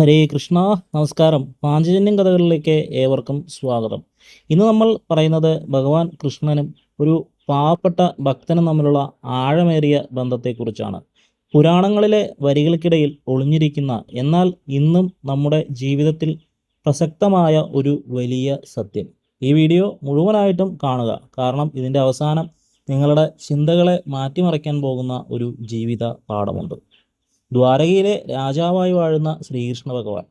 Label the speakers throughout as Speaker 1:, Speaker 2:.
Speaker 1: ഹരേ കൃഷ്ണ. നമസ്കാരം. പാഞ്ചജന്യം കഥകളിലേക്ക് ഏവർക്കും സ്വാഗതം. ഇന്ന് നമ്മൾ പറയുന്നത് ഭഗവാൻ കൃഷ്ണനും ഒരു പാവപ്പെട്ട ഭക്തനും തമ്മിലുള്ള ആഴമേറിയ ബന്ധത്തെക്കുറിച്ചാണ്. പുരാണങ്ങളിലെ വരികൾക്കിടയിൽ ഒളിഞ്ഞിരിക്കുന്ന എന്നാൽ ഇന്നും നമ്മുടെ ജീവിതത്തിൽ പ്രസക്തമായ ഒരു വലിയ സത്യം. ഈ വീഡിയോ മുഴുവനായിട്ടും കാണുക, കാരണം ഇതിൻ്റെ അവസാനം നിങ്ങളുടെ ചിന്തകളെ മാറ്റിമറിക്കാൻ പോകുന്ന ഒരു ജീവിത പാഠമുണ്ട്. ദ്വാരകയിലെ രാജാവായി വാഴുന്ന ശ്രീകൃഷ്ണ ഭഗവാൻ,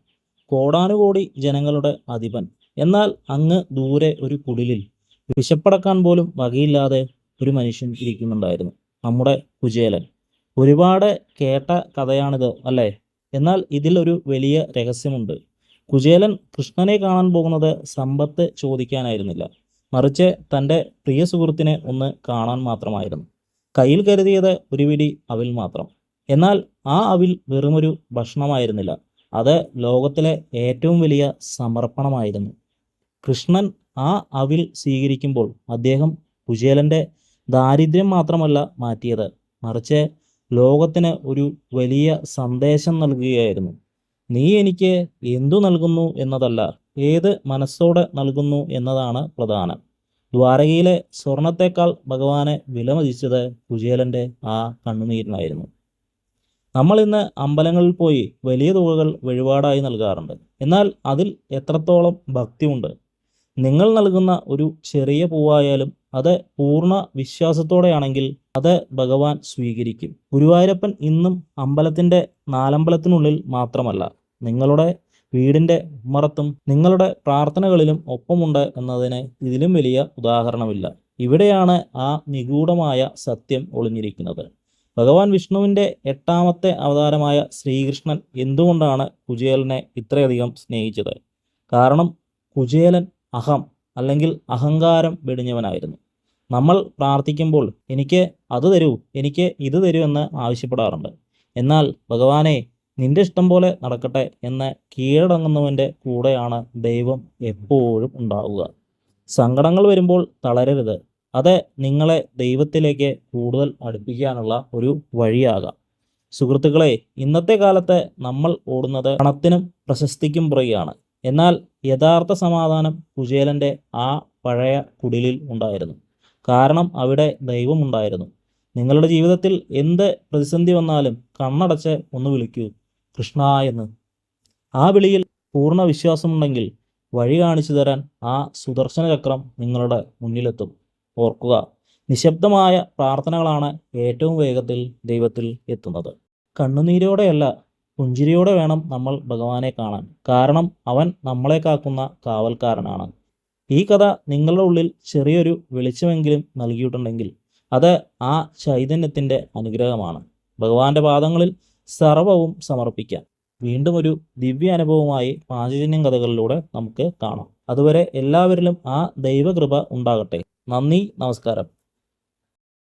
Speaker 1: കോടാനുകോടി ജനങ്ങളുടെ അധിപൻ. എന്നാൽ അങ്ങ് ദൂരെ ഒരു കുടിലിൽ വിശപ്പടക്കാൻ പോലും വകയില്ലാതെ ഒരു മനുഷ്യൻ ഇരിക്കുന്നുണ്ടായിരുന്നു, നമ്മുടെ കുചേലൻ. ഒരുപാട് കേട്ട കഥയാണിത് അല്ലേ? എന്നാൽ ഇതിലൊരു വലിയ രഹസ്യമുണ്ട്. കുചേലൻ കൃഷ്ണനെ കാണാൻ പോകുന്നത് സമ്പത്ത് ചോദിക്കാനായിരുന്നില്ല, മറിച്ച് തൻ്റെ പ്രിയ സുഹൃത്തിനെ ഒന്ന് കാണാൻ മാത്രമായിരുന്നു. കയ്യിൽ കരുതിയത് ഒരു പിടി അവിൽ മാത്രം. എന്നാൽ ആ അവിൽ വെറുമൊരു ഭക്ഷണമായിരുന്നില്ല, അത് ലോകത്തിലെ ഏറ്റവും വലിയ സമർപ്പണമായിരുന്നു. കൃഷ്ണൻ ആ അവിൽ സ്വീകരിക്കുമ്പോൾ അദ്ദേഹം കുചേലൻ്റെ ദാരിദ്ര്യം മാത്രമല്ല മാറ്റിയത്, മറിച്ച് ലോകത്തിന് ഒരു വലിയ സന്ദേശം നൽകുകയായിരുന്നു. നീ എനിക്ക് എന്തു നൽകുന്നു എന്നതല്ല, ഏത് മനസ്സോടെ നൽകുന്നു എന്നതാണ് പ്രധാനം. ദ്വാരകയിലെ സ്വർണത്തേക്കാൾ ഭഗവാനെ വിലമതിച്ചത് കുചേലൻ്റെ ആ കണ്ണുനീരിനായിരുന്നു. നമ്മൾ ഇന്ന് അമ്പലങ്ങളിൽ പോയി വലിയ തുകകൾ വഴിപാടായി നൽകാറുണ്ട്. എന്നാൽ അതിൽ എത്രത്തോളം ഭക്തിയുണ്ട്? നിങ്ങൾ നൽകുന്ന ഒരു ചെറിയ പൂവായാലും അത് പൂർണ്ണ വിശ്വാസത്തോടെയാണെങ്കിൽ അത് ഭഗവാൻ സ്വീകരിക്കും. ഗുരുവായൂരപ്പൻ ഇന്നും അമ്പലത്തിൻ്റെ നാലമ്പലത്തിനുള്ളിൽ മാത്രമല്ല, നിങ്ങളുടെ വീടിൻ്റെ ഉമ്മറത്തും നിങ്ങളുടെ പ്രാർത്ഥനകളിലും ഒപ്പമുണ്ട് എന്നതിന് ഇതിലും വലിയ ഉദാഹരണമില്ല. ഇവിടെയാണ് ആ നിഗൂഢമായ സത്യം ഒളിഞ്ഞിരിക്കുന്നത്. ഭഗവാൻ വിഷ്ണുവിൻ്റെ 8ാമത്തെ അവതാരമായ ശ്രീകൃഷ്ണൻ എന്തുകൊണ്ടാണ് കുചേലനെ ഇത്രയധികം സ്നേഹിച്ചത്? കാരണം കുചേലൻ അഹം അല്ലെങ്കിൽ അഹങ്കാരം വെടിഞ്ഞവനായിരുന്നു. നമ്മൾ പ്രാർത്ഥിക്കുമ്പോൾ എനിക്ക് അത് തരൂ, എനിക്ക് ഇത് തരൂ എന്ന് ആവശ്യപ്പെടാറുണ്ട്. എന്നാൽ ഭഗവാനെ, നിന്റെ ഇഷ്ടം പോലെ നടക്കട്ടെ എന്ന് കീഴടങ്ങുന്നവൻ്റെ കൂടെയാണ് ദൈവം എപ്പോഴും ഉണ്ടാവുക. സങ്കടങ്ങൾ വരുമ്പോൾ തളരരുത്, അത് നിങ്ങളെ ദൈവത്തിലേക്ക് കൂടുതൽ അടുപ്പിക്കാനുള്ള ഒരു വഴിയാകാം. സുഹൃത്തുക്കളെ, ഇന്നത്തെ കാലത്ത് നമ്മൾ ഓടുന്നത് പണത്തിനും പ്രശസ്തിക്കും പുറകെയാണ്. എന്നാൽ യഥാർത്ഥ സമാധാനം കുചേലൻ്റെ ആ പഴയ കുടിലിൽ ഉണ്ടായിരുന്നു. കാരണം അവിടെ ദൈവമുണ്ടായിരുന്നു. നിങ്ങളുടെ ജീവിതത്തിൽ എന്ത് പ്രതിസന്ധി വന്നാലും കണ്ണടച്ച് ഒന്ന് വിളിക്കൂ, കൃഷ്ണ എന്ന്. ആ വിളിയിൽ പൂർണ്ണ വിശ്വാസമുണ്ടെങ്കിൽ വഴി കാണിച്ചു തരാൻ ആ സുദർശന ചക്രം നിങ്ങളുടെ മുന്നിലെത്തും. ഓർക്കുക, നിശബ്ദമായ പ്രാർത്ഥനകളാണ് ഏറ്റവും വേഗത്തിൽ ദൈവത്തിൽ എത്തുന്നത്. കണ്ണുനീരോടെയല്ല, പുഞ്ചിരിയോടെ വേണം നമ്മൾ ഭഗവാനെ കാണാൻ. കാരണം അവൻ നമ്മളെ കാക്കുന്ന കാവൽക്കാരനാണ്. ഈ കഥ നിങ്ങളുടെ ഉള്ളിൽ ചെറിയൊരു വെളിച്ചമെങ്കിലും നൽകിയിട്ടുണ്ടെങ്കിൽ അത് ആ ചൈതന്യത്തിൻ്റെ അനുഗ്രഹമാണ്. ഭഗവാന്റെ പാദങ്ങളിൽ സർവവും സമർപ്പിക്കാം. വീണ്ടും ഒരു ദിവ്യ അനുഭവമായി പാഞ്ചജന്യം കഥകളിലൂടെ നമുക്ക് കാണാം. അതുവരെ എല്ലാവരിലും ആ ദൈവകൃപ ഉണ്ടാകട്ടെ. നന്ദി, നമസ്കാരം.